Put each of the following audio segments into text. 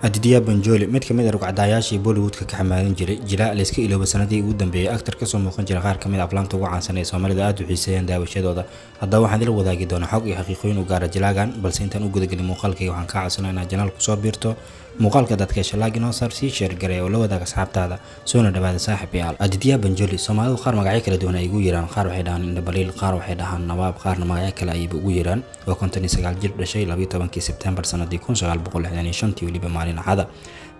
Aditya Banjoli mid ka mid ah rugcadayaashii Bollywood-ka ka xamaaran jiray jilaa la iska ilooba sanadii ugu dambeeyay actor ka soo muuqan jira qaar ka mid ah aflaamta ugu caansan ee Soomaalida aad u xiiseeyaan daawashadooda. Haddaba waxaan idin wadaagi doonaa xog iyo xaqiiqooyin u gaara jilaagan, balse intaan u gudagelin muuqaalkayga waxaan ka codsanayaa inaad channel ku soo biirto muuqaalka dadka shalaag inoo saar sii share gareeya oo la wadaaga asxaabtaada soona dhawaada saaxiibayaal. Aditya Banjoli Soomaalidu qaar magacyo kala duwan ay ugu yeeraan, qaar waxay dhahaan Indhabaliil, qaar waxay dhahaan Nawaab, qaarna magacyo kale ayay ugu yeeraan. Waa 59 jir dhashay 12 Sebtembar sanadii 1965 waliba maalin Axada.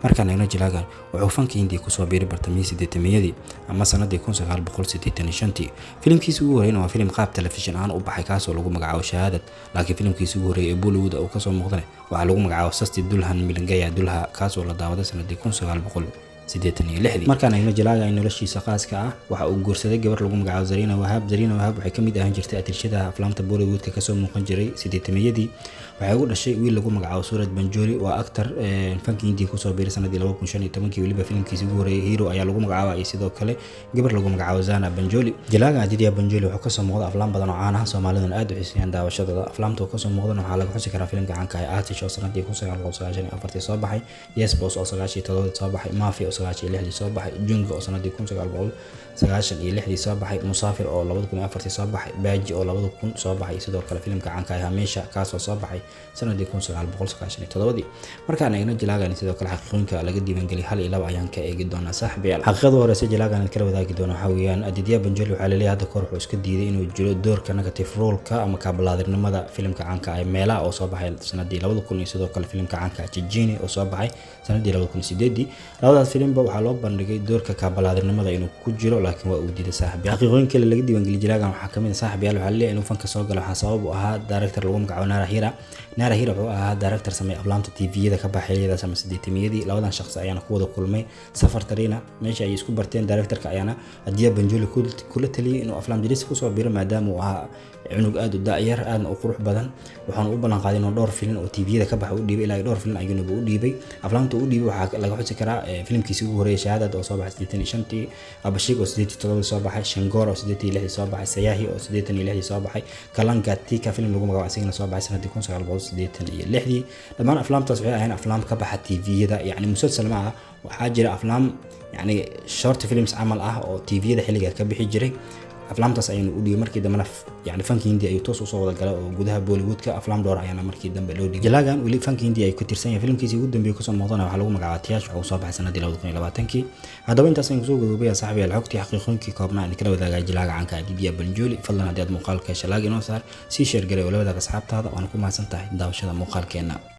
markaan eegno jilaagan wuxuu fanka Hindiya ku soo biiray bartamihii 80-yadii ama sanadii 1985. filimkiisa ugu horeeyay waa filim qaab telefishin aan u baxay kaas oo lagu magacaabo Shahaadad, laakiin filimkiisa ugu horeeyay ee Bollywood uu ka soo muuqday waxa lagu magacaabo Sasti Dulhan Milangaya Dulha kaas oo la daawaday sanadii 1986. markaan eegno jilaagan noloshiisa khaaska ah waxa uu guursaday gabar lagu magacaabo Zarina Wahab. Zarina Wahab waxay ka mid ahaan jirtay atirshada aflaamta Bollywood-ka ka soo muuqan jiray 80-yadii. waxay ugu dhashay wiil lagu magacaabo Suraj Banjoli, waa actor fanka Hindiya ku soo biiray sanadii 2015 waliba filimkiisa ugu horeeyay Hero ayaa lagu magacaabay sidoo kale gabar lagu magacaabo Zana Banjoli. jilaagan Aditya Banjoli wuxuu ka soo muuqday aflaam badan oo caan ah Soomaaliduna aad u xiiseeyaan daawashadooda. aflaamta uu ka soo muuqday waxaa lagu xusi karaa filimka caanka ah Aatish oo sanadii 1994 soo baxay, Yes Boss oo 97 soo baxay, Mafia oo 96 soo baxay, Jungle oo sanadii 1996 soo baxay, Musaafir oo 2004 soo baxay, Baaji oo 2000 soo baxay, sidoo kale filimka caanka ah Hamisha kaas oo soo baxay sanadii 1997. markaan eegno jilaagan sidoo kale xaqiiqooyinka laga diiwaangeliyay hal iyo laba ayaan ka eegi doonaa saaxiibayaal. xaqiiqada horeysa jilaagan kala wadaagi doona waxa weeyaan Aditya Banjoli waxaa la leeyahay hadda kor wuxuu iska diiday inuu jiro doorka negative role-ka ama kaabalaadirnimada filimka caanka ah Meela oo soo baxay sanadii 2000 iyo sidoo kale filimka caanka ah Jijini oo soo baxay sanadii 2008. labadaas filimba waxaa loo bandhigay doorka kaabalaadirnimada inuu ku jiro laakiin waa uu diiday saaxiibayaal. xaqiiqooyinka laga diiwaangeliyay jilaagan waxaa kamid ah saaxiibayaal waxaa la leeyahay inuu fanka soo galo waxaa sabab u ahaa director lagu magacaabo Nara Hira wuxuu ahaa director sameeyay aflaamta TV-yada ka baxayada sama 80-yadii. labadan shakhsi ayaana ku wada kulmay safar tarina meesha ay isku barteen. directorka ayaana Aditya Banjoli kula taliyay inuu aflaam diris ku soo biiro maadaama uu ahaa cunug aad u daayar aadna u qurux badan. waxaan u ballan qaaday inuu dhowr filim oo TV-yada ka baxay u dhiibay ilaa dhowr filim ayuuna u dhiibay. aflaamta u dhiibay waxaa laga xusi karaa filimkiisa ugu horeeyay Shahaadad oo soo baxay 85, Abashik oo 87 soo baxay, Shangor oo 86 soo baxay, Sayahi oo 86 soo baxay, Kalanka Tika filim lagu magacaabo asigana soo baxay sanadii 1986. dhammaan aflaamtaas waxay ahayn aflaam ka baxa TV-yada yani musalsal ma ah. waxaa jira aflaam yani short films camal ah oo TV-yada xilliga ka bixi jiray. aflaamtaas ayuu u dhigay markii dambe yani fanka Hindiya ayuu toos u soo wada galay oo gudaha Bollywood-ka aflaam dhowr ayaana markii dambe loo dhigay. jilaagan wali fanka Hindiya ay ku tirsan yahay filimkiisa ugu dambeeyay ku soo muuqdana waxa lagu magacaabo Tiyash oo soo baxay sanadii 2020. haddaba intaas ayaan kusoo gudubay saaxiibayaal xogtii xaqiiqooyinkii koobnaa in kala wadaaga jilaaga caanka Aditya Banjoli. fadlan haddii aad muuqaalka shalaag inoo saar sii share gareeyo oo la wadaaga asxaabtaada waan ku mahadsantahay daawashada muuqaalkeena.